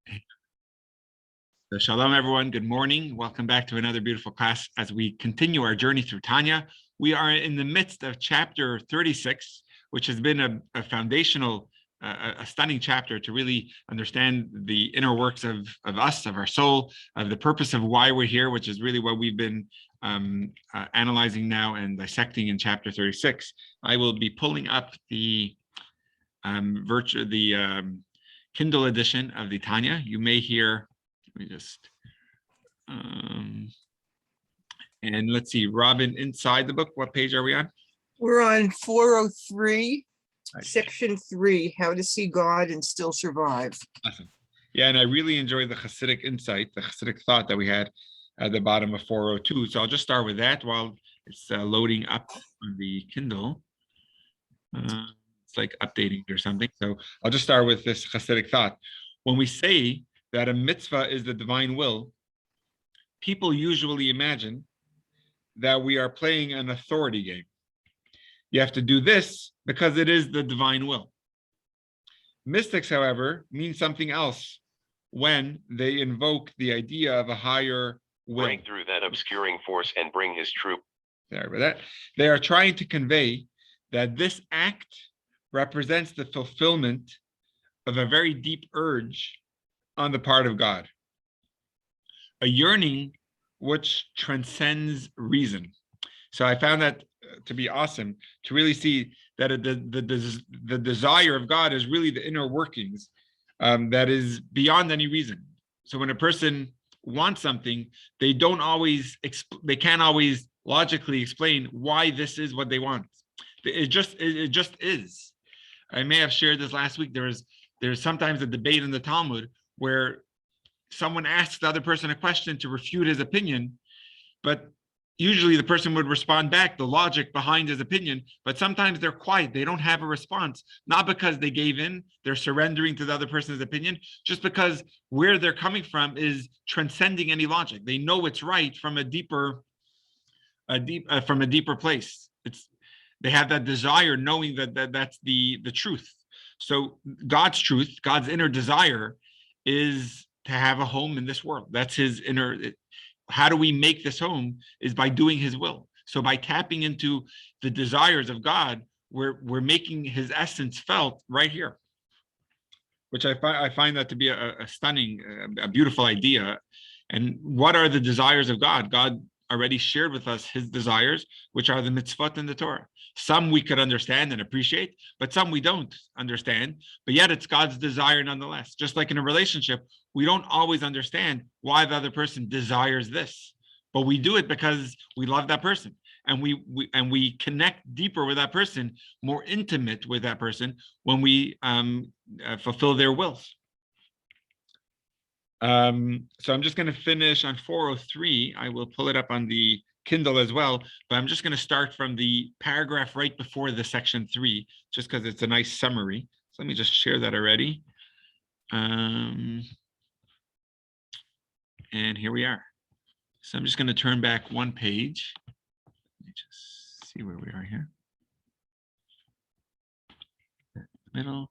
So shalom, everyone. Good morning. Welcome back to another beautiful class as we continue our journey through Tanya. We are in the midst of chapter 36, which has been a foundational, a stunning chapter to really understand the inner works of us, of our soul, of the purpose of why we're here, which is really what we've been analyzing now and dissecting in chapter 36. I will be pulling up the Kindle edition of the Tanya. You may hear. Let me just, and let's see, Robin, inside the book, what page are we on? We're on 403, section 3, how to see God and still survive. Awesome. Yeah, and I really enjoyed the Hasidic insight, the Hasidic thought that we had at the bottom of 402. So I'll just start with that while it's loading up on the Kindle. It's like updating or something. So I'll just start with this Hasidic thought. When we say that a mitzvah is the divine will, people usually imagine that we are playing an authority game. You have to do this because it is the divine will. Mystics, however, mean something else when they invoke the idea of a higher will. Break through that obscuring force and bring his troop. Sorry about that. They are trying to convey that this act represents the fulfillment of a very deep urge on the part of God, a yearning which transcends reason. So I found that to be awesome, to really see that the desire of God is really the inner workings that is beyond any reason. So when a person wants something, they can't always logically explain why this is what they want. It just is. I may have shared this last week. There's sometimes a debate in the Talmud where someone asks the other person a question to refute his opinion, but usually the person would respond back the logic behind his opinion, but sometimes they're quiet. They don't have a response, not because they gave in, they're surrendering to the other person's opinion, just because where they're coming from is transcending any logic. They know it's right from a deeper place. They have that desire, knowing that's the truth. So God's truth, God's inner desire is to have a home in this world. That's his inner. How do we make this home? Is by doing his will. So by tapping into the desires of God, we're making his essence felt right here, which I find that to be a stunning, a beautiful idea. And what are the desires of God? God already shared with us his desires, which are the mitzvot and the Torah. Some we could understand and appreciate, but some we don't understand, but yet it's God's desire nonetheless. Just like in a relationship, we don't always understand why the other person desires this, but we do it because we love that person, and we connect deeper with that person, more intimate with that person when we fulfill their wills. So I'm just going to finish on 403. I will pull it up on the Kindle as well, but I'm just going to start from the paragraph right before the section 3, just because it's a nice summary. So let me just share that already. And here we are. So I'm just going to turn back one page. Let me just see where we are here. Middle.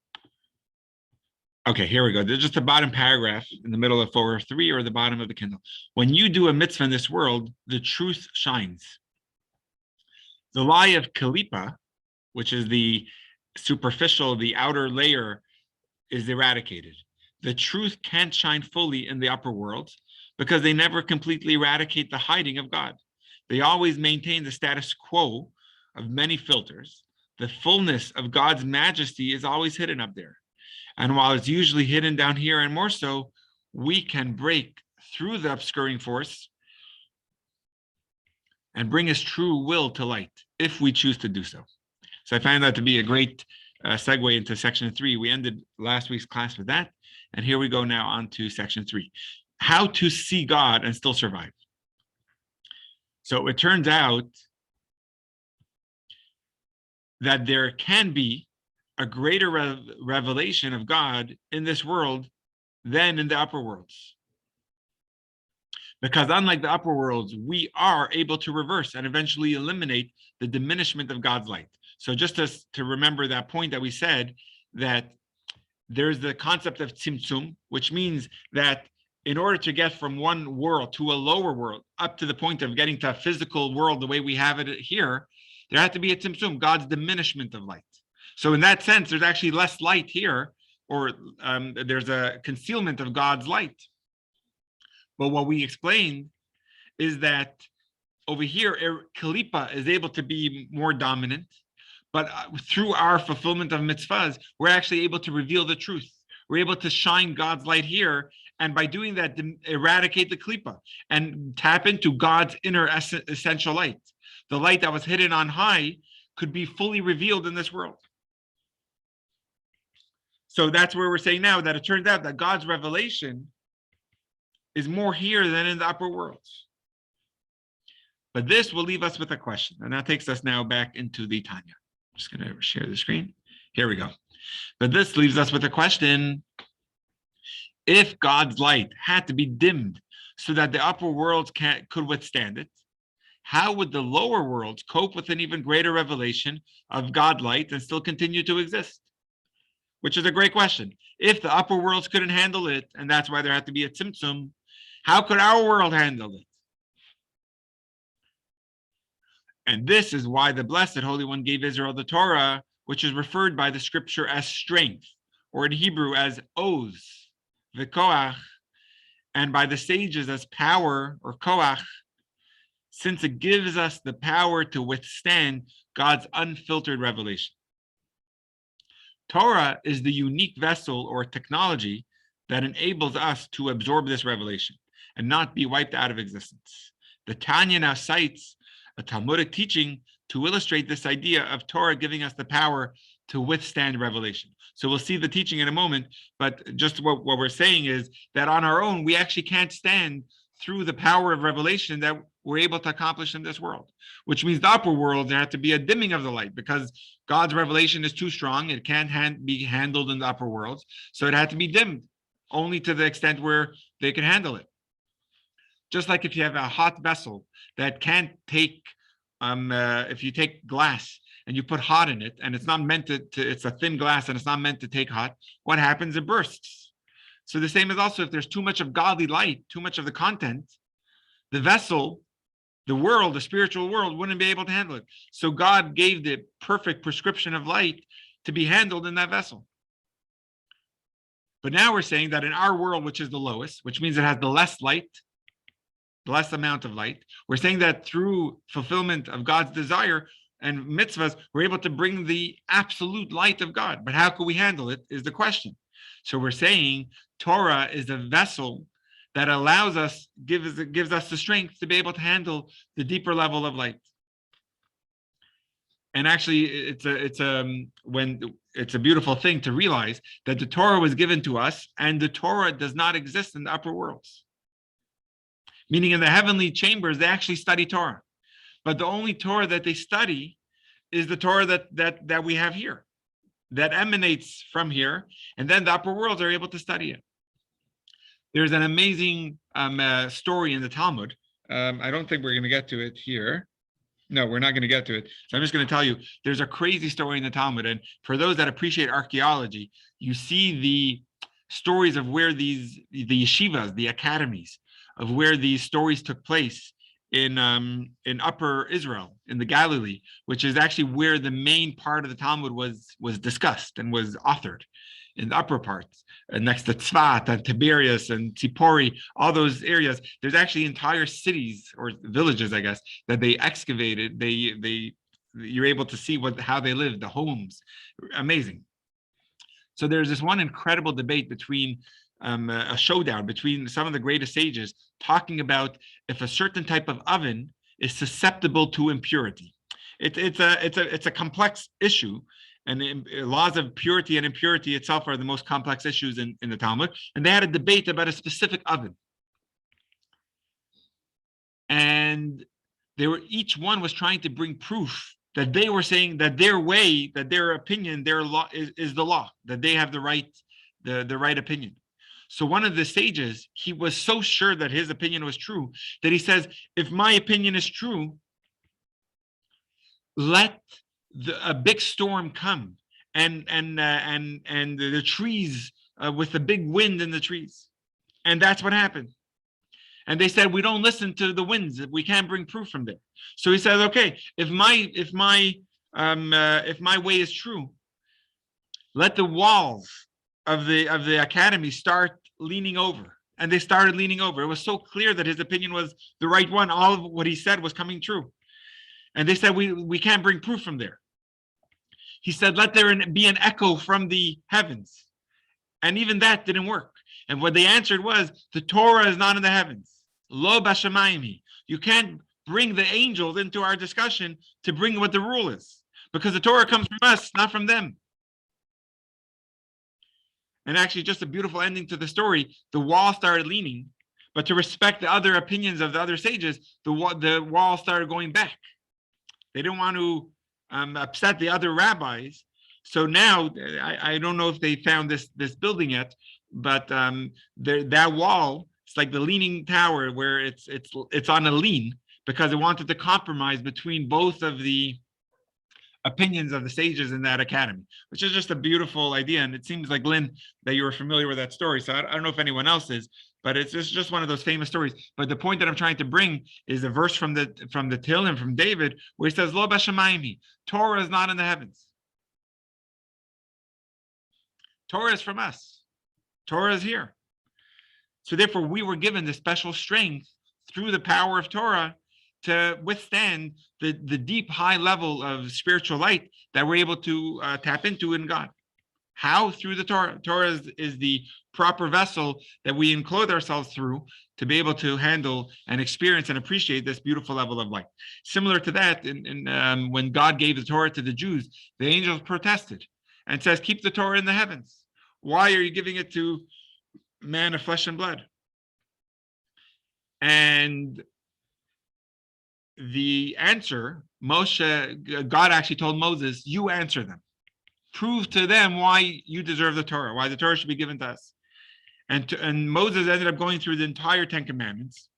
Okay, here we go. There's just the bottom paragraph in the middle of 403 or the bottom of the Kindle. When you do a mitzvah in this world, the truth shines. The lie of kalipa, which is the superficial, the outer layer, is eradicated. The truth can't shine fully in the upper world because they never completely eradicate the hiding of God. They always maintain the status quo of many filters. The fullness of God's majesty is always hidden up there. And while it's usually hidden down here and more so, we can break through the obscuring force and bring his true will to light if we choose to do so. So I find that to be a great segue into section 3. We ended last week's class with that. And here we go now on to section 3. How to see God and still survive. So it turns out that there can be a greater revelation of God in this world than in the upper worlds. Because unlike the upper worlds, we are able to reverse and eventually eliminate the diminishment of God's light. So just to remember that point that we said, that there's the concept of tzimtzum, which means that in order to get from one world to a lower world, up to the point of getting to a physical world the way we have it here, there had to be a tzimtzum, God's diminishment of light. So in that sense, there's actually less light here, or there's a concealment of God's light. But what we explained is that over here, Kalipa is able to be more dominant, but through our fulfillment of mitzvahs, we're actually able to reveal the truth. We're able to shine God's light here, and by doing that, eradicate the klipa and tap into God's inner essential light. The light that was hidden on high could be fully revealed in this world. So that's where we're saying now that it turns out that God's revelation is more here than in the upper worlds. But this will leave us with a question, and that takes us now back into the Tanya. I'm just going to share the screen. Here we go. But this leaves us with a question. If God's light had to be dimmed so that the upper worlds could withstand it, how would the lower worlds cope with an even greater revelation of God light and still continue to exist? Which is a great question. If the upper worlds couldn't handle it, and that's why there had to be a tzimtzum, how could our world handle it? And this is why the Blessed Holy One gave Israel the Torah, which is referred by the scripture as strength, or in Hebrew as oz, v'koach, and by the sages as power or koach, since it gives us the power to withstand God's unfiltered revelation. Torah is the unique vessel or technology that enables us to absorb this revelation and not be wiped out of existence. The Tanya now cites a Talmudic teaching to illustrate this idea of Torah giving us the power to withstand revelation. So we'll see the teaching in a moment, but just what we're saying is that on our own, we actually can't stand through the power of revelation that we're able to accomplish in this world, which means the upper world, there had to be a dimming of the light because God's revelation is too strong. It can't be handled in the upper worlds. So it had to be dimmed only to the extent where they can handle it. Just like if you have a hot vessel that can't take, if you take glass and you put hot in it and it's not meant to, it's a thin glass and it's not meant to take hot, what happens? It bursts. So the same is also if there's too much of godly light, too much of the content, the vessel, the world, the spiritual world wouldn't be able to handle it. So God gave the perfect prescription of light to be handled in that vessel. But now we're saying that in our world, which is the lowest, which means it has the less light, the less amount of light, we're saying that through fulfillment of God's desire and mitzvahs, we're able to bring the absolute light of God. But how can we handle it is the question. So we're saying Torah is a vessel that allows us, gives us the strength to be able to handle the deeper level of light. And actually, it's a beautiful thing to realize that the Torah was given to us, and the Torah does not exist in the upper worlds. Meaning, in the heavenly chambers, they actually study Torah, but the only Torah that they study is the Torah that we have here, that emanates from here, and then the upper worlds are able to study it. There's an amazing story in the Talmud. I don't think we're going to get to it here. No, we're not going to get to it. So I'm just going to tell you, there's a crazy story in the Talmud. And for those that appreciate archaeology, you see the stories of where the yeshivas, the academies, of where these stories took place in Upper Israel, in the Galilee, which is actually where the main part of the Talmud was discussed and was authored. In the upper parts, next to Tzfat and Tiberias and Tzipori, all those areas, there's actually entire cities or villages, I guess, that they excavated. You're able to see how they lived, the homes. Amazing. So there's this one incredible debate between a showdown between some of the greatest sages talking about if a certain type of oven is susceptible to impurity. It's a complex issue. And laws of purity and impurity itself are the most complex issues in the Talmud. And they had a debate about a specific oven. And each one was trying to bring proof that they were saying that their way, that their opinion, their law is the law, that they have the right opinion. So one of the sages, he was so sure that his opinion was true that he says, if my opinion is true, let a big storm come and the trees with the big wind in the trees. And that's what happened. And they said, we don't listen to the winds. We can't bring proof from there. So he says, okay, if my way is true, let the walls of the academy start leaning over. And they started leaning over. It was so clear that his opinion was the right one. All of what he said was coming true. And they said, we can't bring proof from there. He said, let there be an echo from the heavens. And even that didn't work. And what they answered was, the Torah is not in the heavens. Lo bashamayim. You can't bring the angels into our discussion to bring what the rule is. Because the Torah comes from us, not from them. And actually, just a beautiful ending to the story. The wall started leaning, but to respect the other opinions of the other sages, the wall started going back. They didn't want to upset the other rabbis. So now, I don't know if they found this building yet, but that wall, it's like the leaning tower where it's on a lean because it wanted to compromise between both of the opinions of the sages in that academy, which is just a beautiful idea. And it seems like, Lynn, that you were familiar with that story. So I don't know if anyone else is, but it's just one of those famous stories. But the point that I'm trying to bring is a verse from the Tehillim, from David, where he says, Lo bashamayim, Torah is not in the heavens. Torah is from us. Torah is here. So therefore, we were given the special strength through the power of Torah to withstand the deep, high level of spiritual light that we're able to tap into in God. How? Through the Torah. Torah is the proper vessel that we enclothe ourselves through to be able to handle and experience and appreciate this beautiful level of light. Similar to that, when God gave the Torah to the Jews, the angels protested and says, keep the Torah in the heavens. Why are you giving it to man of flesh and blood? And the answer, God actually told Moses, you answer them. Prove to them why you deserve the Torah, why the Torah should be given to us. And Moses ended up going through the entire 10 Commandments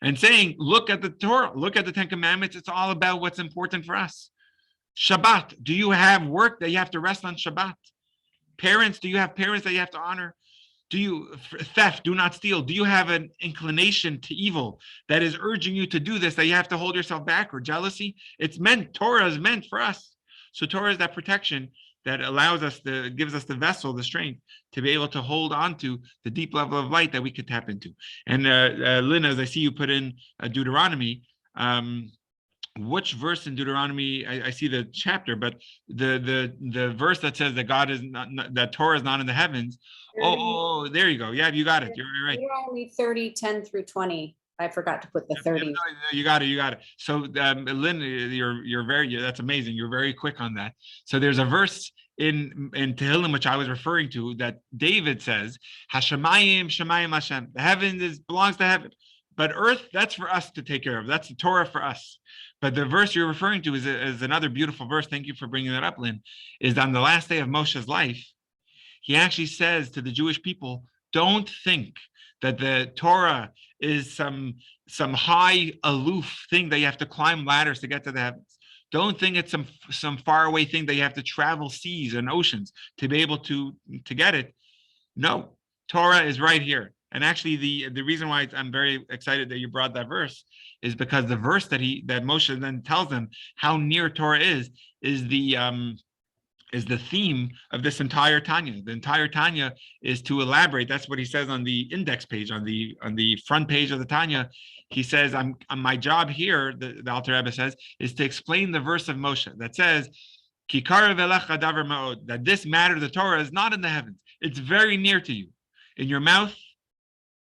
and saying, look at the Torah, look at the 10 Commandments. It's all about what's important for us. Shabbat, do you have work that you have to rest on Shabbat? Parents, do you have parents that you have to honor? Theft, do not steal. Do you have an inclination to evil that is urging you to do this, that you have to hold yourself back, or jealousy? Torah is meant for us. So Torah is that protection that allows us, gives us the vessel, the strength to be able to hold on to the deep level of light that we could tap into. And Lynn, as I see you put in Deuteronomy, which verse in Deuteronomy? I see the chapter, but the verse that says that God is not, that Torah is not in the heavens. Oh, there you go. Yeah, you got it. You're right. Deuteronomy 30:10-20. I forgot to put the 30. You got it. So Lynn, that's amazing. You're very quick on that. So there's a verse in Tehillim, which I was referring to, that David says, Hashemayim, Shemayim Hashem. The heaven belongs to heaven. But earth, that's for us to take care of. That's the Torah for us. But the verse you're referring to is another beautiful verse. Thank you for bringing that up, Lynn. Is on the last day of Moshe's life, he actually says to the Jewish people, don't think that the Torah is some high, aloof thing that you have to climb ladders to get to the heavens. Don't think it's some faraway thing that you have to travel seas and oceans to be able to get it. No, Torah is right here. And actually, the reason why I'm very excited that you brought that verse is because the verse that Moshe then tells them how near Torah is the theme of this entire Tanya. The entire Tanya is to elaborate. That's what he says on the index page, on the front page of the Tanya. He says, my job here, the Alter Rebbe says, is to explain the verse of Moshe that says, Kikar v'lecha davar ma'od, that this matter, the Torah, is not in the heavens. It's very near to you, in your mouth,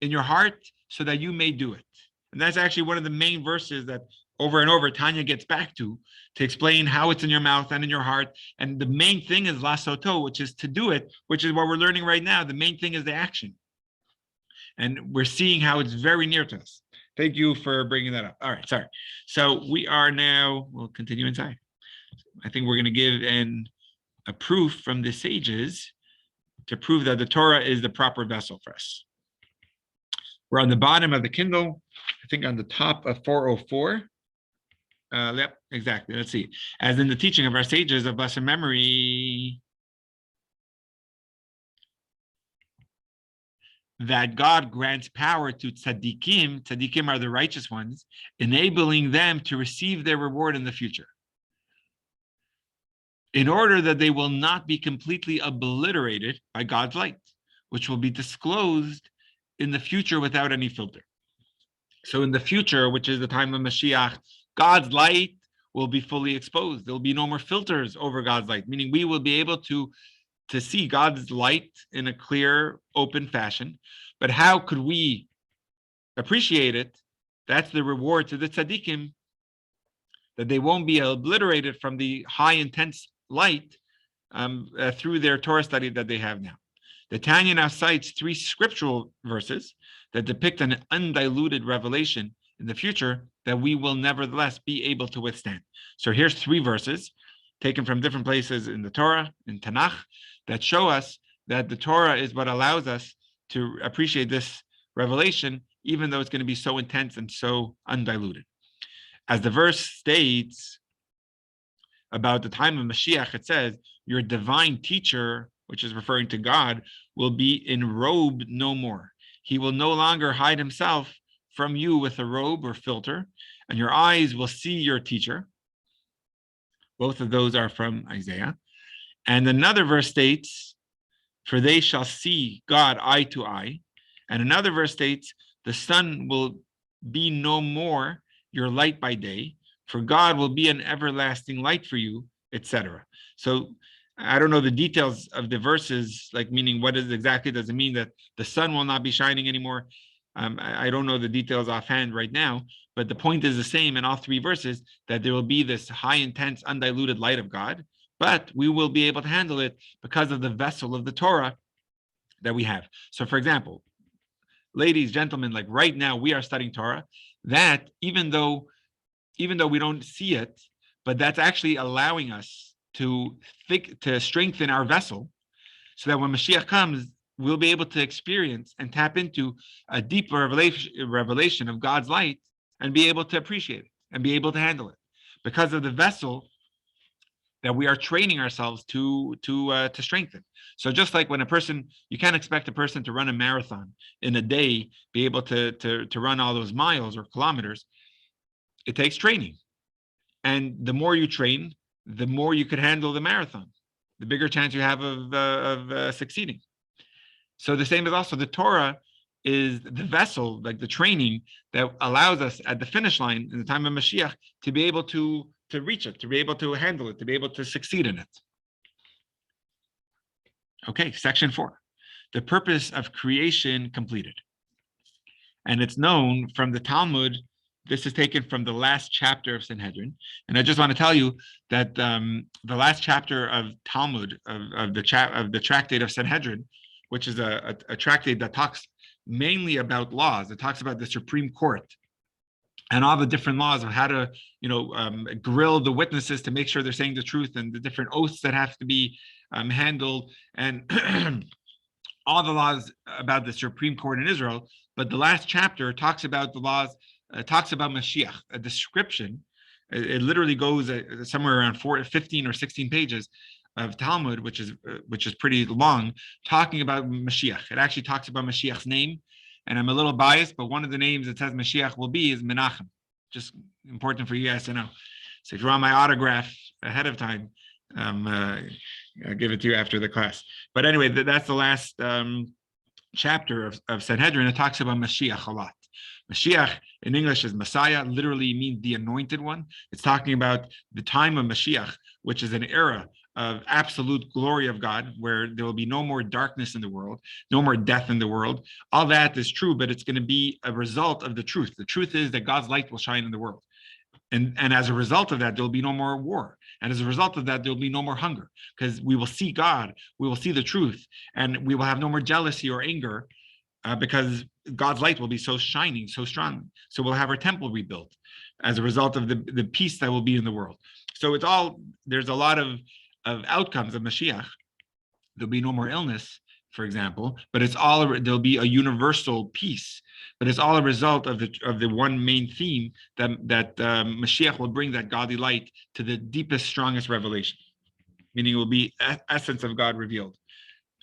in your heart, so that you may do it. And that's actually one of the main verses that over and over Tanya gets back to explain how it's in your mouth and in your heart. And the main thing is lasoto, which is to do it, which is what we're learning right now. The main thing is the action. And we're seeing how it's very near to us. Thank you for bringing that up. All right, sorry. So we'll continue inside. I think we're going to give a proof from the sages to prove that the Torah is the proper vessel for us. We're on the bottom of the Kindle, I think on the top of 404. Yep, exactly. Let's see. As in the teaching of our sages of blessed memory, that God grants power to tzaddikim. Tzaddikim are the righteous ones, enabling them to receive their reward in the future, in order that they will not be completely obliterated by God's light, which will be disclosed in the future without any filter. So in the future, which is the time of Mashiach, God's light will be fully exposed. There will be no more filters over God's light, meaning we will be able to see God's light in a clear, open fashion. But how could we appreciate it? That's the reward to the tzaddikim, that they won't be obliterated from the high, intense light through their Torah study that they have now. The Tanya now cites 3 scriptural verses that depict an undiluted revelation in the future that we will nevertheless be able to withstand. So here's 3 verses taken from different places in the Torah, in Tanakh, that show us that the Torah is what allows us to appreciate this revelation, even though it's going to be so intense and so undiluted. As the verse states about the time of Mashiach, it says, your divine teacher, which is referring to God, will be enrobed no more. He will no longer hide himself from you with a robe or filter, and your eyes will see your teacher. Both of those are from Isaiah. And another verse states, for they shall see God eye to eye. And another verse states, the sun will be no more your light by day, for God will be an everlasting light for you, etc. So I don't know the details of the verses, like meaning what is exactly does it mean that the sun will not be shining anymore? I don't know the details offhand right now, but the point is the same in all 3 verses, that there will be this high, intense, undiluted light of God, but we will be able to handle it because of the vessel of the Torah that we have. So for example, ladies, gentlemen, like right now we are studying Torah, that even though we don't see it, but that's actually allowing us to strengthen our vessel, so that when Mashiach comes, we'll be able to experience and tap into a deeper revelation of God's light and be able to appreciate it and be able to handle it because of the vessel that we are training ourselves to strengthen. So just like when a person, you can't expect a person to run a marathon in a day, be able to run all those miles or kilometers. It takes training. And the more you train, the more you could handle the marathon, the bigger chance you have of succeeding. So the same is also the Torah is the vessel, like the training that allows us at the finish line in the time of Mashiach to be able to reach it, to be able to handle it, to be able to succeed in it. Okay, section 4, the purpose of creation completed. And it's known from the Talmud. This is taken from the last chapter of Sanhedrin. And I just want to tell you that the last chapter of Talmud, of the tractate of Sanhedrin, which is a tractate that talks mainly about laws. It talks about the Supreme Court and all the different laws of how to, grill the witnesses to make sure they're saying the truth, and the different oaths that have to be handled, and all the laws about the Supreme Court in Israel. But the last chapter talks about the laws, talks about Mashiach, a description. It literally goes somewhere around 15 or 16 pages of Talmud, which is pretty long, talking about Mashiach. It actually talks about Mashiach's name, and I'm a little biased, but one of the names it says Mashiach will be is Menachem. Just important for you guys to know. So if you want my autograph ahead of time, I'll give it to you after the class. But anyway, that's the last chapter of Sanhedrin. It talks about Mashiach a lot. Mashiach in English is Messiah, literally means the anointed one. It's talking about the time of Mashiach, which is an era of absolute glory of God, where there will be no more darkness in the world, no more death in the world. All that is true, but it's going to be a result of the truth. The truth is that God's light will shine in the world. And as a result of that, there'll be no more war. And as a result of that, there'll be no more hunger, because we will see God, we will see the truth, and we will have no more jealousy or anger, because God's light will be so shining, so strong. So we'll have our temple rebuilt as a result of the peace that will be in the world. So there's a lot of outcomes of Mashiach. There'll be no more illness. for example, but it's all, there'll be a universal peace, but it's all a result of the one main theme that Mashiach will bring that godly light to the deepest, strongest revelation, meaning it will be essence of God revealed.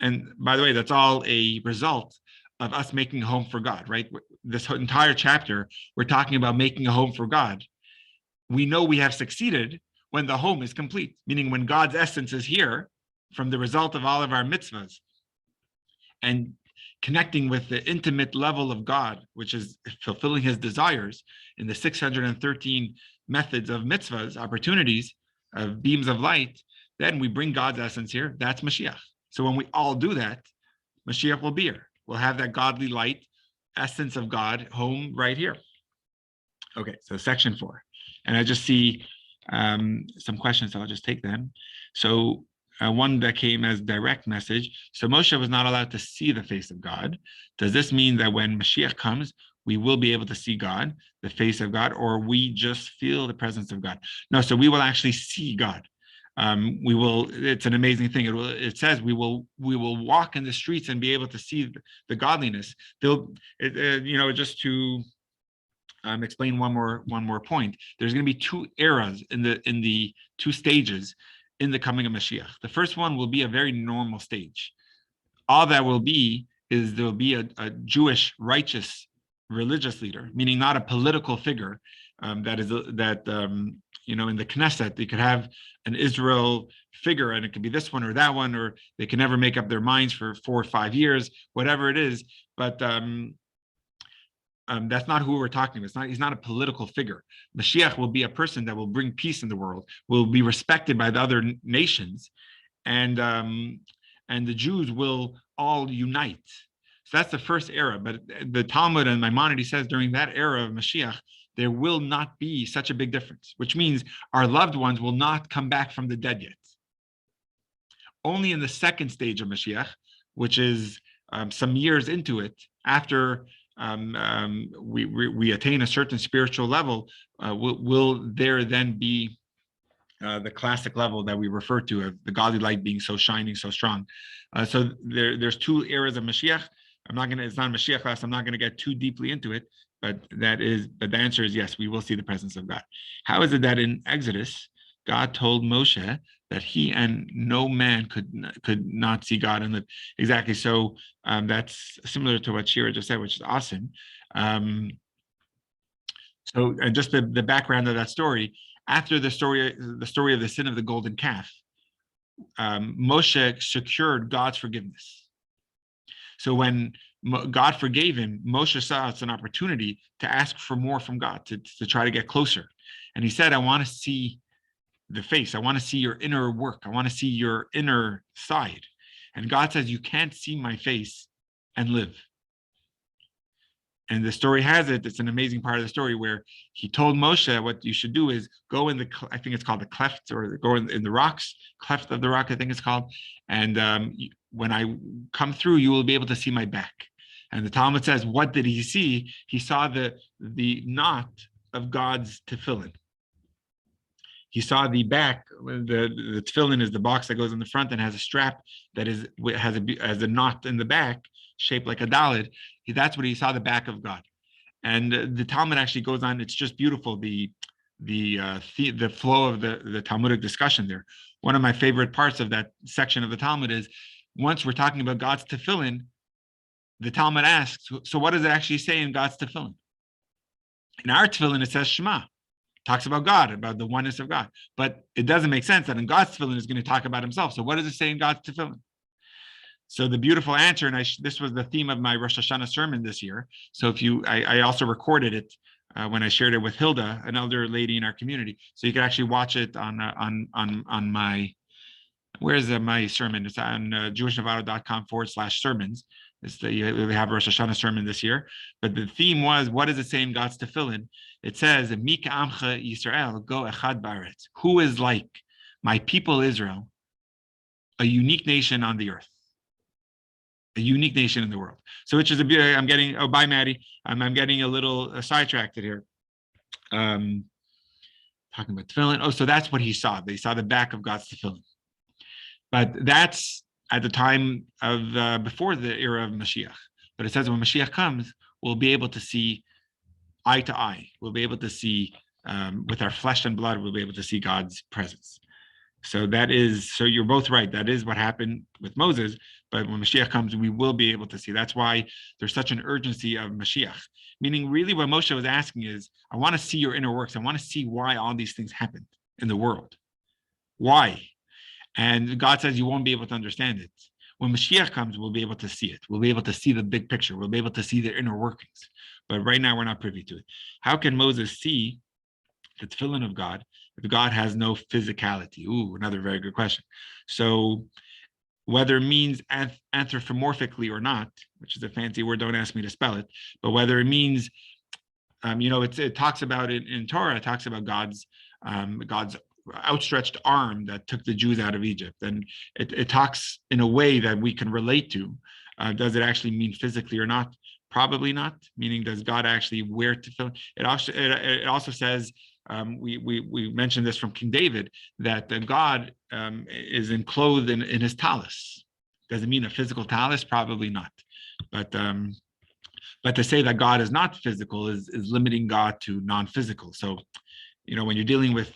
And by the way, that's all a result of us making a home for God, right? This entire chapter, we're talking about making a home for God. We know we have succeeded when the home is complete, meaning when God's essence is here from the result of all of our mitzvahs, and connecting with the intimate level of God, which is fulfilling his desires in the 613 methods of mitzvahs, opportunities, of beams of light, then we bring God's essence here. That's Mashiach. So when we all do that, Mashiach will be here. We'll have that godly light, essence of God, home right here. Okay, so section 4. And I just see some questions, so I'll just take them. So one that came as direct message. So Moshe was not allowed to see the face of God. Does this mean that when Mashiach comes, we will be able to see God, the face of God, or we just feel the presence of God? No, so we will actually see God. We will. It's an amazing thing. It says we will walk in the streets and be able to see the godliness. Just to explain one more point. There's going to be two eras in the two stages in the coming of Mashiach. The first one will be a very normal stage. All that will be is there will be a Jewish righteous religious leader, meaning not a political figure in the Knesset. They could have an Israel figure, and it could be this one or that one, or they can never make up their minds for 4 or 5 years, whatever it is. But that's not who we're talking about. He's not a political figure. Mashiach will be a person that will bring peace in the world, will be respected by the other nations, and the Jews will all unite. So that's the first era. But the Talmud and Maimonides says during that era of Mashiach, there will not be such a big difference, which means our loved ones will not come back from the dead yet. Only in the second stage of Mashiach, which is some years into it, after we attain a certain spiritual level, will there then be the classic level that we refer to of the godly light being so shining, so strong. So there's two eras of Mashiach. It's not a Mashiach class. I'm not going to get too deeply into it, but the answer is yes, we will see the presence of God. How is it that in Exodus, God told Moshe that he and no man could not see God and live? Exactly. So that's similar to what Shira just said, which is awesome. And just the background of that story, after the story of the sin of the golden calf, Moshe secured God's forgiveness. So when God forgave him, Moshe saw it's an opportunity to ask for more from God, to try to get closer. And he said, I want to see the face. I want to see your inner work. I want to see your inner side. And God says, you can't see my face and live. And the story has it, it's an amazing part of the story where he told Moshe what you should do is go in I think it's called the cleft, or go in the rocks, cleft of the rock, I think it's called. And when I come through, you will be able to see my back. And the Talmud says, what did he see? He saw the knot of God's tefillin. He saw the back. The tefillin is the box that goes in the front and has a strap that has a knot in the back, shaped like a dalid. That's what he saw, the back of God. And the Talmud actually goes on. It's just beautiful. The flow of the Talmudic discussion there. One of my favorite parts of that section of the Talmud is once we're talking about God's tefillin, the Talmud asks, so what does it actually say in God's tefillin? In our tefillin, it says Shema. Talks about God, about the oneness of God. But it doesn't make sense that in God's tefillin is going to talk about himself. So what does it say in God's tefillin? So the beautiful answer, and this was the theme of my Rosh Hashanah sermon this year. So I also recorded it when I shared it with Hilda, an elder lady in our community. So you can actually watch it on my, where's my sermon? It's on jewishnevada.com/sermons. We have a Rosh Hashanah sermon this year. But the theme was, what does it say in God's tefillin? It says, Mika Amcha Yisrael, go echad baretz. Who is like my people Israel, a unique nation on the earth? A unique nation in the world. So which is I'm getting, oh, bye, Maddie. I'm getting a little sidetracked here. Talking about tefillin. Oh, so that's what he saw. They saw the back of God's tefillin. But that's at the time of before the era of Mashiach. But it says when Mashiach comes, we'll be able to see eye to eye. We'll be able to see with our flesh and blood. We'll be able to see God's presence. So you're both right. That is what happened with Moses. But when Mashiach comes, we will be able to see. That's why there's such an urgency of Mashiach. Meaning, really, what Moshe was asking is, I want to see your inner works. I want to see why all these things happened in the world. Why? And God says you won't be able to understand it. When Mashiach comes, we'll be able to see it. We'll be able to see the big picture. We'll be able to see the inner workings. But right now, we're not privy to it. How can Moses see the tefillin of God if God has no physicality? Ooh, another very good question. So whether it means anthropomorphically or not, which is a fancy word, don't ask me to spell it, but whether it means, it talks about it in Torah, it talks about God's outstretched arm that took the Jews out of Egypt. And it talks in a way that we can relate to. Does it actually mean physically or not? Probably not. Meaning, does God actually wear tefillin? It also says, we mentioned this from King David, that God is enclosed in his talus. Does it mean a physical talus? Probably not. But to say that God is not physical is limiting God to non-physical. So, when you're dealing with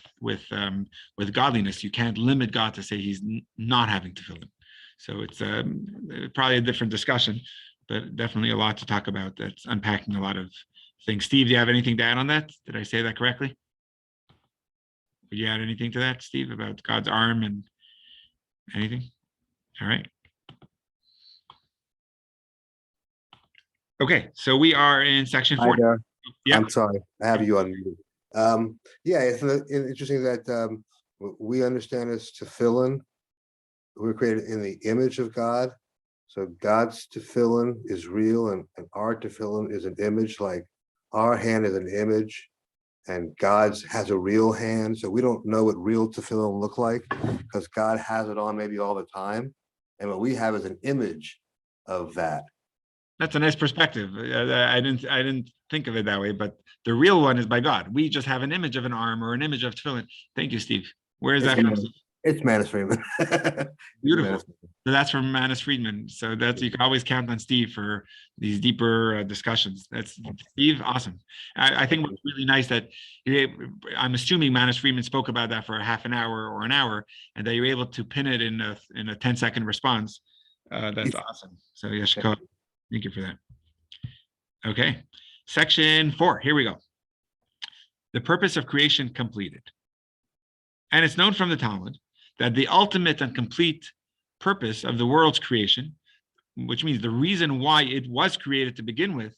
godliness, you can't limit God to say he's not having tefillin. So it's probably a different discussion, but definitely a lot to talk about. That's unpacking a lot of things. Steve, do you have anything to add on that? Did I say that correctly? Would you add anything to that, Steve, about God's arm and anything? All right. Okay, so we are in section 4. Hi there. Yeah. I'm sorry, I have you unmuted. It's interesting that we understand as tefillin, we're created in the image of God. So God's tefillin is real, and our tefillin is an image. Like our hand is an image, and God's has a real hand. So we don't know what real tefillin look like because God has it on maybe all the time, and what we have is an image of that. That's a nice perspective. I didn't think of it that way, but the real one is by God. We just have an image of an arm or an image of tefillin. Thank you, Steve. Where is that from? It's Manus Freeman. Beautiful. So that's from Manus Friedman. So you can always count on Steve for these deeper discussions. That's Steve. Awesome. I think what's really nice that I'm assuming Manus Friedman spoke about that for a half an hour or an hour, and that you're able to pin it in a 10-second response. That's awesome. So Yeshiko, thank you for that. Okay, section 4. Here we go. The purpose of creation completed. And it's known from the Talmud that the ultimate and complete purpose of the world's creation, which means the reason why it was created to begin with,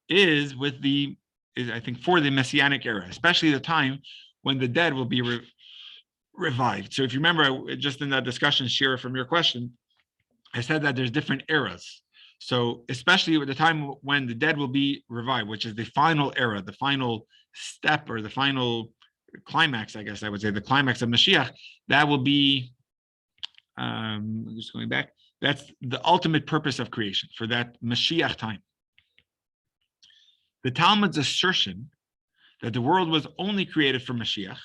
is I think for the Messianic era, especially the time when the dead will be revived. So if you remember, just in that discussion, Shira, from your question, I said that there's different eras. So especially at the time when the dead will be revived, which is the final era, the final step, or the final climax, I guess I would say, the climax of Mashiach, that will be, just going back, that's the ultimate purpose of creation for that Mashiach time. The Talmud's assertion that the world was only created for Mashiach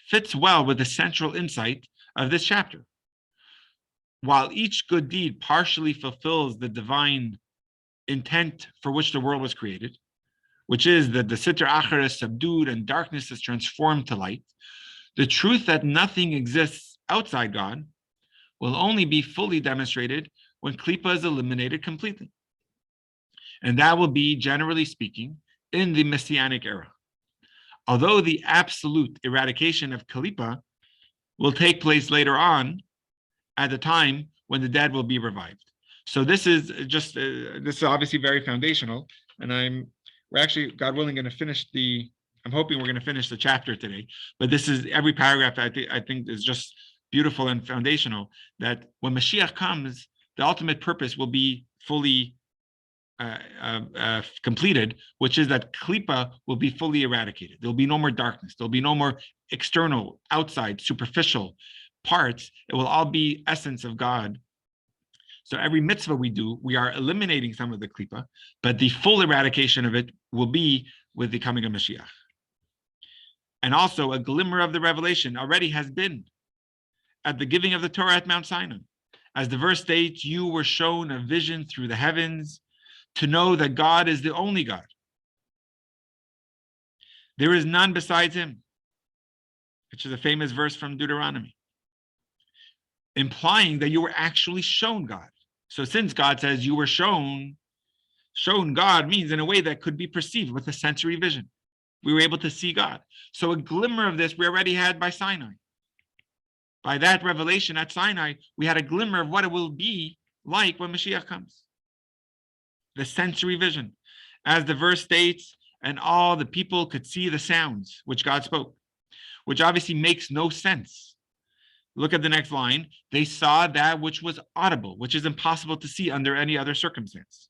fits well with the central insight of this chapter. While each good deed partially fulfills the divine intent for which the world was created, which is that the Sitra Achar is subdued and darkness is transformed to light, the truth that nothing exists outside God will only be fully demonstrated when Klippa is eliminated completely. And that will be, generally speaking, in the Messianic era. Although the absolute eradication of Klippa will take place later on at the time when the dead will be revived. So this is just, this is obviously very foundational, and we're actually, God willing, going to finish I'm hoping we're going to finish the chapter today, but this is, every paragraph I think is just beautiful and foundational, that when Mashiach comes, the ultimate purpose will be fully completed, which is that Klippa will be fully eradicated. There'll be no more darkness. There'll be no more external, outside, superficial parts. It will all be essence of God. So every mitzvah we do, we are eliminating some of the Klippa, but the full eradication of it will be with the coming of Mashiach. And also a glimmer of the revelation already has been at the giving of the Torah at Mount Sinai. As the verse states, you were shown a vision through the heavens to know that God is the only God. There is none besides him, which is a famous verse from Deuteronomy, implying that you were actually shown God. So since God says you were shown God means in a way that could be perceived with a sensory vision. We were able to see God. So a glimmer of this we already had by Sinai. By that revelation at Sinai, we had a glimmer of what it will be like when Mashiach comes. The sensory vision. As the verse states, and all the people could see the sounds which God spoke, which obviously makes no sense. Look at the next line. They saw that which was audible, which is impossible to see under any other circumstance.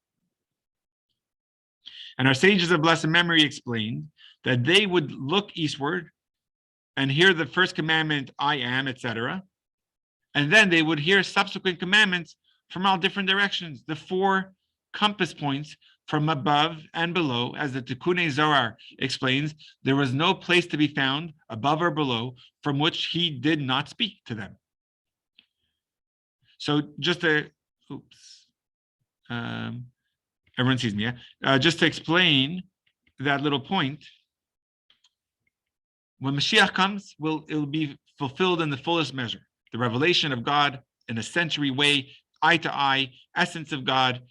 And our sages of blessed memory explained that they would look eastward and hear the first commandment, I am, etc. And then they would hear subsequent commandments from all different directions, the 4 compass points from above and below. As the Tikkun Zohar explains, there was no place to be found above or below from which he did not speak to them. So just to, everyone sees me, yeah? Just to explain that little point, when Mashiach comes, it'll be fulfilled in the fullest measure. The revelation of God in a sensory way, eye to eye, essence of God,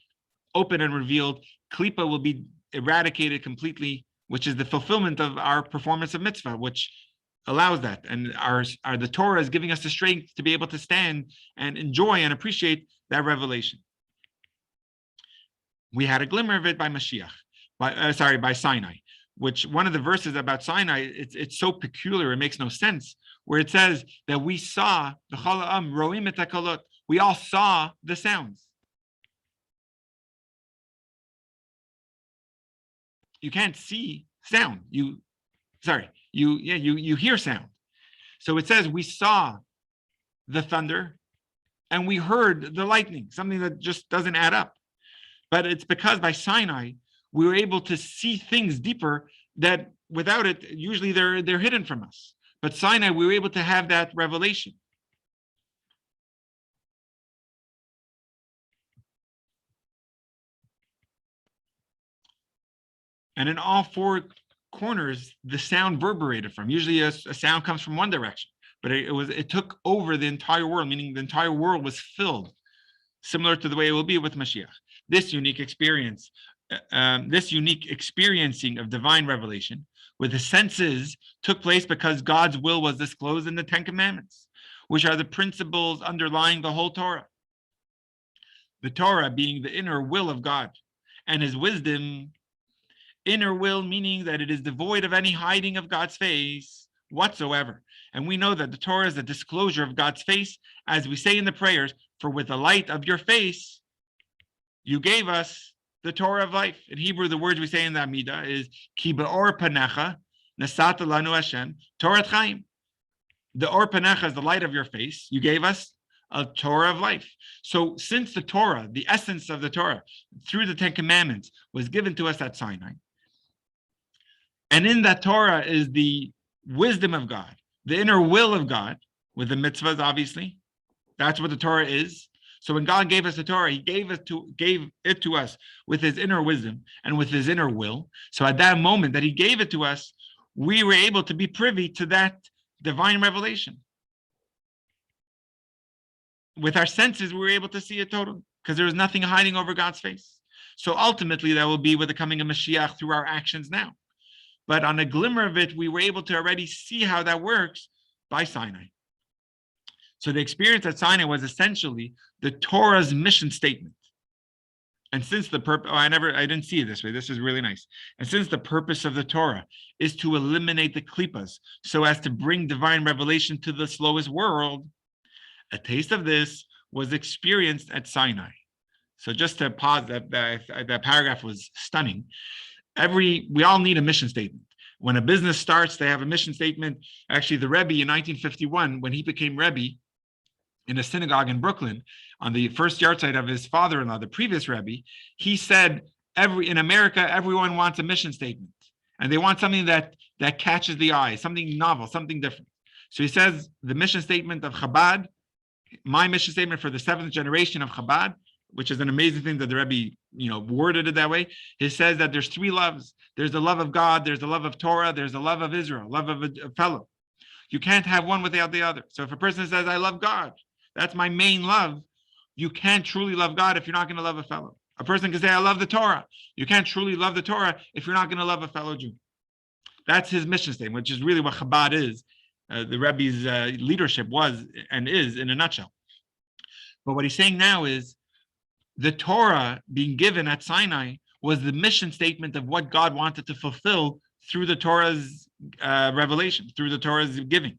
open and revealed. Klipa will be eradicated completely, which is the fulfillment of our performance of mitzvah, which allows that. And the Torah is giving us the strength to be able to stand and enjoy and appreciate that revelation. We had a glimmer of it by Mashiach, by Sinai, which one of the verses about Sinai, it's so peculiar, it makes no sense, where it says that we saw the Chala'am roim et hakolot. We all saw the sounds. You can't see sound. You hear sound. So it says we saw the thunder and we heard the lightning, something that just doesn't add up. But it's because by Sinai, we were able to see things deeper that without it, usually they're hidden from us. But Sinai, we were able to have that revelation. And in all 4 corners, the sound reverberated from. Usually a sound comes from one direction, but it took over the entire world, meaning the entire world was filled, similar to the way it will be with Mashiach. This unique experience, this unique experiencing of divine revelation with the senses took place because God's will was disclosed in the 10 Commandments, which are the principles underlying the whole Torah. The Torah being the inner will of God, and his wisdom, inner will meaning that it is devoid of any hiding of God's face whatsoever. And we know that the Torah is a disclosure of God's face, as we say in the prayers, for with the light of your face, you gave us the Torah of life. In Hebrew, the words we say in the Amidah is Ki be'or panecha nasata lanu Hashem Torat Chaim. The or panecha is the light of your face. You gave us a Torah of life. So since the Torah, the essence of the Torah, through the 10 Commandments, was given to us at Sinai, and in that Torah is the wisdom of God, the inner will of God, with the mitzvahs, obviously. That's what the Torah is. So when God gave us the Torah, he gave it to us with his inner wisdom and with his inner will. So at that moment that he gave it to us, we were able to be privy to that divine revelation. With our senses, we were able to see it totally, because there was nothing hiding over God's face. So ultimately, that will be with the coming of Mashiach through our actions now. But on a glimmer of it, we were able to already see how that works by Sinai. So the experience at Sinai was essentially the Torah's mission statement. And since the purpose, I didn't see it this way. This is really nice. And since the purpose of the Torah is to eliminate the klipas so as to bring divine revelation to the slowest world, a taste of this was experienced at Sinai. So just to pause, that paragraph was stunning. We all need a mission statement. When a business starts, they have a mission statement. Actually, the Rebbe in 1951, when he became Rebbe in a synagogue in Brooklyn, on the first yahrzeit of his father-in-law, the previous Rebbe, he said, in America, everyone wants a mission statement. And they want something that catches the eye, something novel, something different. So he says, the mission statement of Chabad my mission statement for the 7th generation of Chabad, which is an amazing thing that the Rebbe, worded it that way. He says that there's 3 loves. There's the love of God, there's the love of Torah, there's the love of Israel, love of a fellow. You can't have one without the other. So if a person says, I love God, that's my main love, you can't truly love God if you're not going to love a fellow. A person can say, I love the Torah. You can't truly love the Torah if you're not going to love a fellow Jew. That's his mission statement, which is really what Chabad is. The Rebbe's leadership was and is in a nutshell. But what he's saying now is the Torah being given at Sinai was the mission statement of what God wanted to fulfill through the Torah's revelation, through the Torah's giving.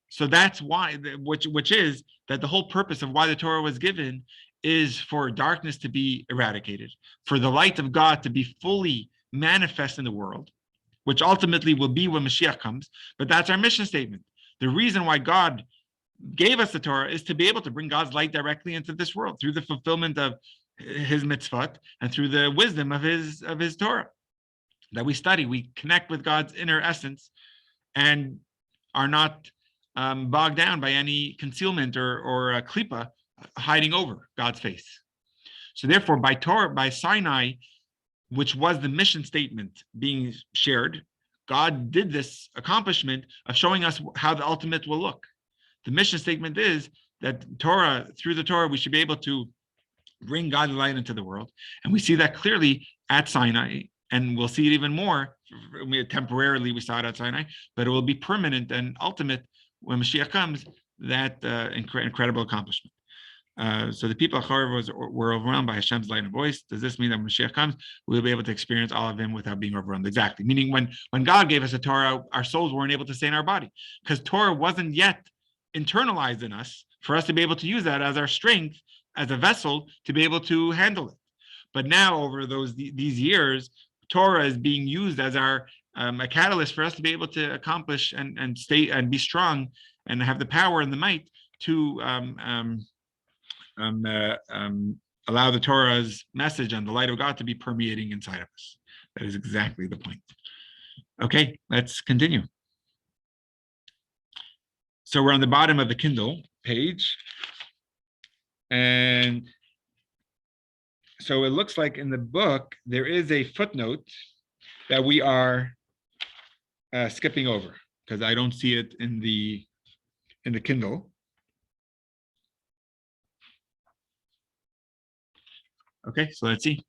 So that's why, which is that the whole purpose of why the Torah was given is for darkness to be eradicated, for the light of God to be fully manifest in the world, which ultimately will be when Mashiach comes. But that's our mission statement. The reason why God gave us the Torah is to be able to bring God's light directly into this world through the fulfillment of his mitzvot and through the wisdom of his Torah that we study. We connect with God's inner essence and are not bogged down by any concealment or a klipa hiding over God's face. So therefore, by Torah, by Sinai, which was the mission statement being shared, God did this accomplishment of showing us how the ultimate will look. The mission statement is that Torah, through the Torah, we should be able to bring God's light into the world. And we see that clearly at Sinai, and we'll see it even more. Temporarily, we saw it at Sinai, but it will be permanent and ultimate when Mashiach comes, that incredible accomplishment. So the people of Chorv were overwhelmed by Hashem's light and voice. Does this mean that when Mashiach comes, we'll be able to experience all of him without being overwhelmed? Exactly. Meaning when God gave us a Torah, our souls weren't able to stay in our body because Torah wasn't yet internalized in us for us to be able to use that as our strength, as a vessel to be able to handle it. But now over these years, Torah is being used as our a catalyst for us to be able to accomplish and stay and be strong and have the power and the might to allow the Torah's message and the light of God to be permeating inside of us. That is exactly the point. Okay, let's continue. So we're on the bottom of the Kindle page. And so it looks like in the book, there is a footnote that we are skipping over because I don't see it in the Kindle. Okay, so let's see.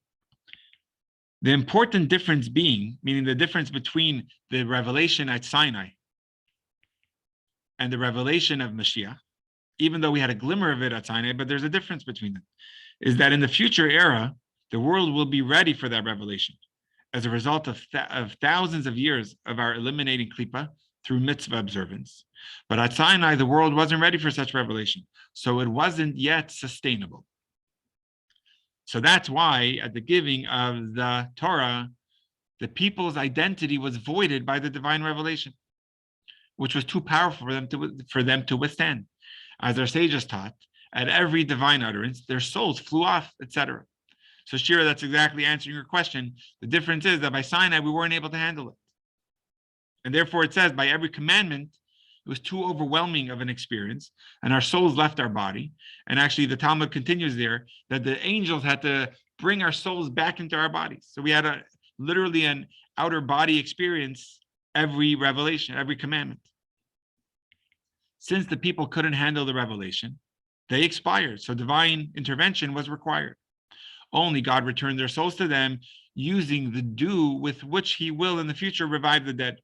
The important difference being, meaning the difference between the revelation at Sinai and the revelation of Mashiach, even though we had a glimmer of it at Sinai, but there's a difference between them, is that in the future era, the world will be ready for that revelation as a result of thousands of years of our eliminating klipa through mitzvah observance. But at Sinai, the world wasn't ready for such revelation, so it wasn't yet sustainable. So that's why at the giving of the Torah, the people's identity was voided by the divine revelation, which was too powerful for them to withstand. As our sages taught, at every divine utterance, their souls flew off, etc. So Shira, that's exactly answering your question. The difference is that by Sinai, we weren't able to handle it. And therefore it says by every commandment, it was too overwhelming of an experience, and our souls left our body. And actually, the Talmud continues there that the angels had to bring our souls back into our bodies. So we had literally an outer body experience every revelation, every commandment. Since the people couldn't handle the revelation, they expired. So divine intervention was required. Only God returned their souls to them using the dew with which he will in the future revive the dead.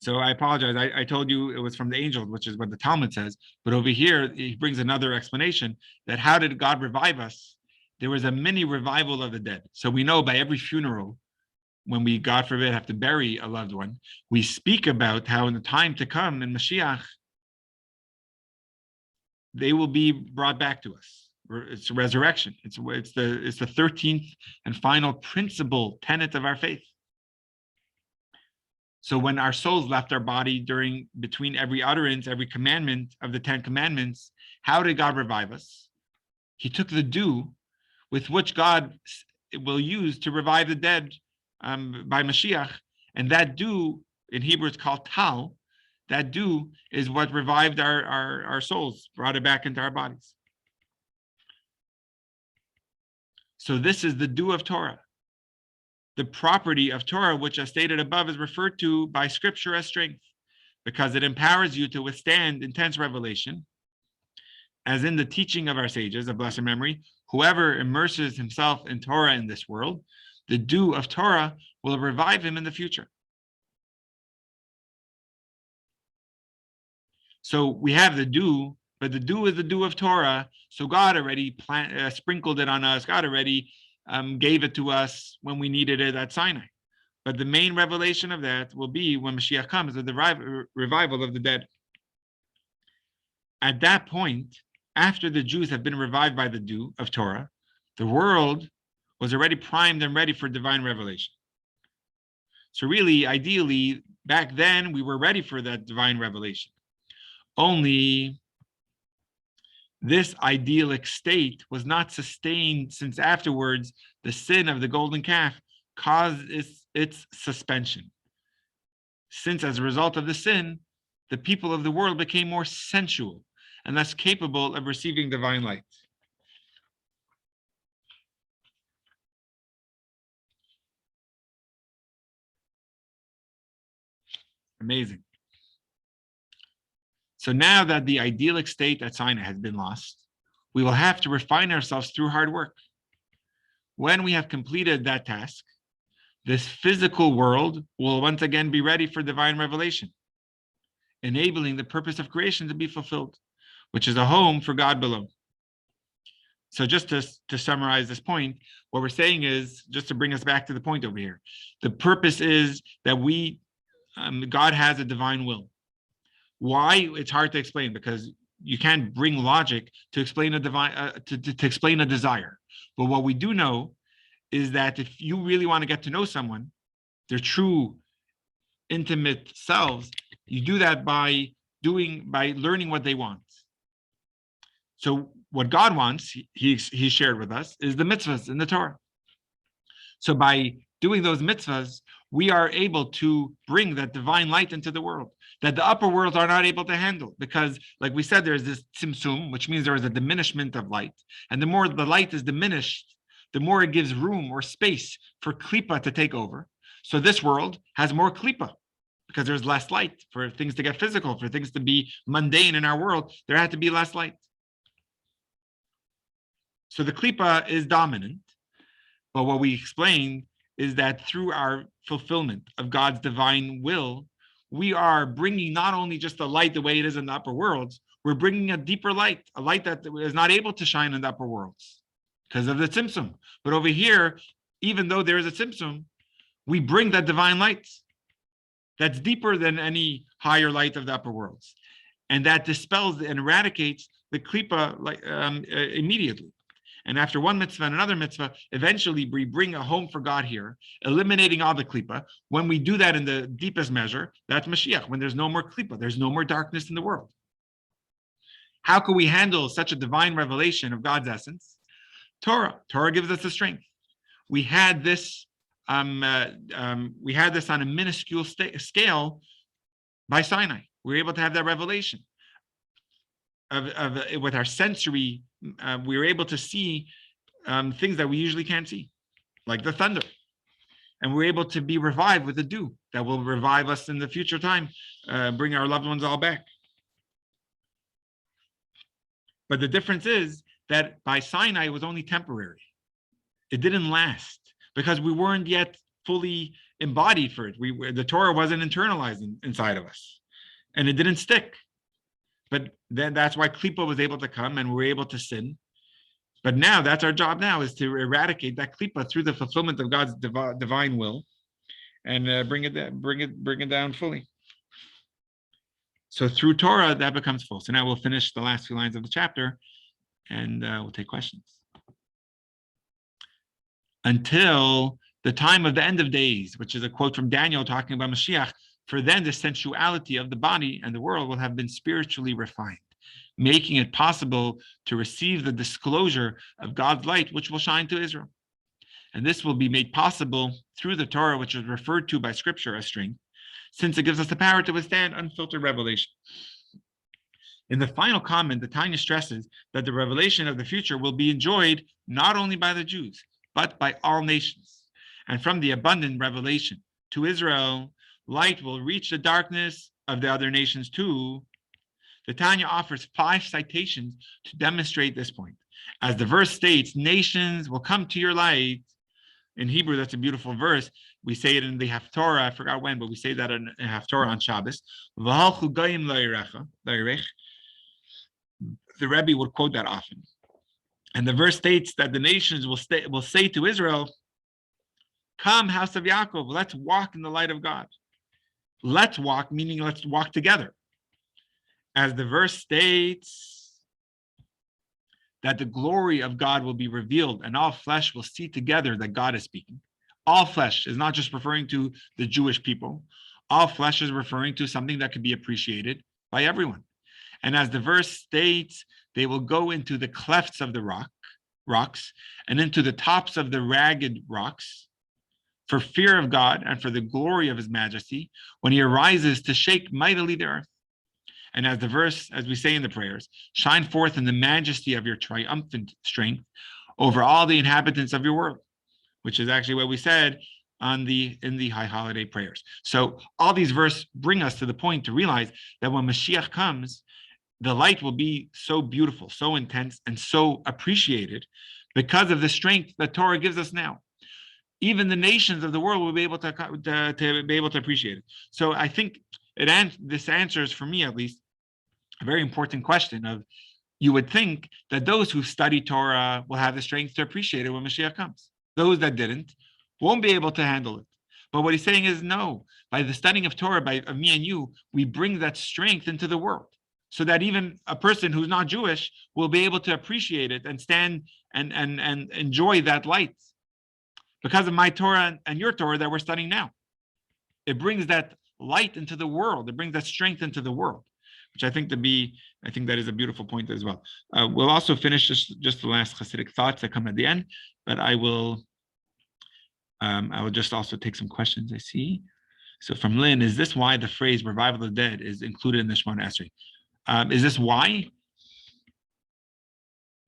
So I apologize. I told you it was from the angels, which is what the Talmud says. But over here, he brings another explanation that how did God revive us? There was a mini revival of the dead. So we know by every funeral, when we, God forbid, have to bury a loved one, we speak about how in the time to come in Mashiach, they will be brought back to us. It's a resurrection. It's the 13th and final principal tenet of our faith. So when our souls left our body between every utterance, every commandment of the 10 commandments, how did God revive us? He took the dew with which God will use to revive the dead by Mashiach. And that dew, in Hebrew, it's called tal. that dew is what revived our souls, brought it back into our bodies. So this is the dew of Torah. The property of Torah, which as stated above, is referred to by scripture as strength, because it empowers you to withstand intense revelation. As in the teaching of our sages of blessed memory, whoever immerses himself in Torah in this world, the dew of Torah will revive him in the future. So we have the dew, but the dew is the dew of Torah. So God already sprinkled it on us. God already gave it to us when we needed it at Sinai. But the main revelation of that will be when Mashiach comes, the revival of the dead. At that point, after the Jews have been revived by the dew of Torah, the world was already primed and ready for divine revelation. So really, ideally, back then, we were ready for that divine revelation. Only this idyllic state was not sustained, since afterwards the sin of the golden calf caused its suspension. Since as a result of the sin, the people of the world became more sensual and less capable of receiving divine light. Amazing. So now that the idyllic state at Sinai has been lost, we will have to refine ourselves through hard work. When we have completed that task, this physical world will once again be ready for divine revelation, enabling the purpose of creation to be fulfilled, which is a home for God below. So just to summarize this point, what we're saying is, just to bring us back to the point over here, the purpose is that God has a divine will. Why? It's hard to explain, because you can't bring logic to explain a to explain a desire. But what we do know is that if you really want to get to know someone, their true intimate selves, you do that by learning what they want. So what God wants, he shared with us, is the mitzvahs in the Torah. So by doing those mitzvahs, we are able to bring that divine light into the world that the upper worlds are not able to handle, because, like we said, there's this tzimtzum, which means there is a diminishment of light. And the more the light is diminished, the more it gives room or space for klipa to take over. So this world has more klipa, because there's less light. For things to get physical, for things to be mundane in our world, there had to be less light. So the klipa is dominant. But what we explained is that through our fulfillment of God's divine will, we are bringing not only just the light the way it is in the upper worlds, we're bringing a deeper light, a light that is not able to shine in the upper worlds because of the tzimtzum. But over here, even though there is a tzimtzum, we bring that divine light that's deeper than any higher light of the upper worlds. And that dispels and eradicates the klipa immediately. And after one mitzvah and another mitzvah, eventually we bring a home for God here, eliminating all the klipa. When we do that in the deepest measure, that's Mashiach, when there's no more klipa, there's no more darkness in the world. How can we handle such a divine revelation of God's essence? Torah. Torah gives us the strength. We had this on a minuscule scale by Sinai. We were able to have that revelation. With our sensory, we were able to see things that we usually can't see, like the thunder. And we're able to be revived with the dew that will revive us in the future time, bring our loved ones all back. But the difference is that by Sinai, it was only temporary. It didn't last because we weren't yet fully embodied for it. The Torah wasn't internalized inside of us, and it didn't stick. But then that's why klipa was able to come and we were able to sin. But now that's our job now, is to eradicate that klipa through the fulfillment of God's divine will, and bring it down fully. So through Torah, that becomes full. So now we'll finish the last few lines of the chapter, and we'll take questions. Until the time of the end of days, which is a quote from Daniel talking about Mashiach, for then the sensuality of the body and the world will have been spiritually refined, making it possible to receive the disclosure of God's light, which will shine to Israel. And this will be made possible through the Torah, which is referred to by Scripture as strength, since it gives us the power to withstand unfiltered revelation. In the final comment, the Tanya stresses that the revelation of the future will be enjoyed not only by the Jews, but by all nations. And from the abundant revelation to Israel, light will reach the darkness of the other nations too. The Tanya offers 5 citations to demonstrate this point. As the verse states, nations will come to your light. In Hebrew, that's a beautiful verse. We say it in the Haftorah, I forgot when, but we say that in Haftorah on Shabbos. The Rebbe would quote that often. And the verse states that the nations will say to Israel, come, house of Yaakov, let's walk in the light of God. Let's walk, meaning let's walk together. As the verse states, that the glory of God will be revealed and all flesh will see together that God is speaking. All flesh is not just referring to the Jewish people. All flesh is referring to something that could be appreciated by everyone. And as the verse states, they will go into the clefts of the rocks and into the tops of the ragged rocks for fear of God and for the glory of his majesty when he arises to shake mightily the earth. And as the verse, as we say in the prayers, shine forth in the majesty of your triumphant strength over all the inhabitants of your world, which is actually what we said in the high holiday prayers. So all these verses bring us to the point to realize that when Mashiach comes, the light will be so beautiful, so intense, and so appreciated because of the strength that Torah gives us now. Even the nations of the world will be able to be able to appreciate it. So I think this answers, for me at least, a very important question of, you would think that those who study Torah will have the strength to appreciate it when Mashiach comes. Those that didn't won't be able to handle it. But what he's saying is, no, by the studying of Torah, of me and you, we bring that strength into the world, so that even a person who's not Jewish will be able to appreciate it and stand and enjoy that light because of my Torah and your Torah that we're studying now. It brings that light into the world. It brings that strength into the world, which I think that is a beautiful point as well. We'll also finish just the last Hasidic thoughts that come at the end, but I will just also take some questions I see. So from Lynn, is this why the phrase revival of the dead is included in the Shemona Esrei? Is this why?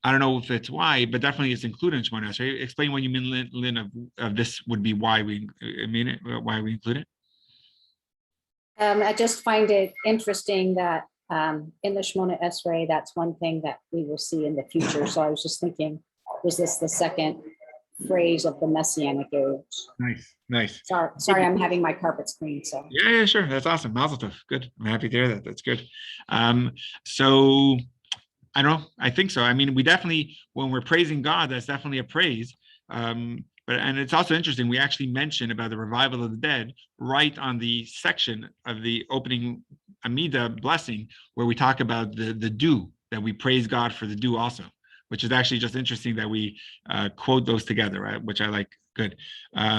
I don't know if it's why, but definitely it's included in Shemona Esrei. Explain what you mean, Lynn, of this would be why we include it. I just find it interesting that in the Shemona Esrei, that's one thing that we will see in the future. So I was just thinking, is this the second phrase of the Messianic age? Nice. Sorry, I'm having my carpets cleaned. So yeah, sure, that's awesome. Mazel tov. Good. I'm happy to hear that. That's good. So I don't know. I think so. I mean, we definitely, when we're praising God, that's definitely a praise. And it's also interesting, we actually mentioned about the revival of the dead right on the section of the opening Amida blessing, where we talk about the dew, that we praise God for the dew also, which is actually just interesting that we quote those together, right? Which I like. Good.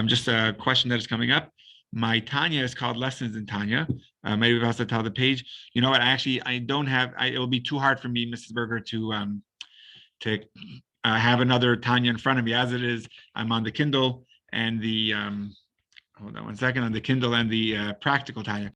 Just a question that is coming up. My Tanya is called Lessons in Tanya. Maybe I'll also tell the page. You know what? I don't have. It will be too hard for me, Mrs. Berger, to have another Tanya in front of me. As it is, I'm on the Kindle and the hold on one second, on the Kindle and the practical Tanya.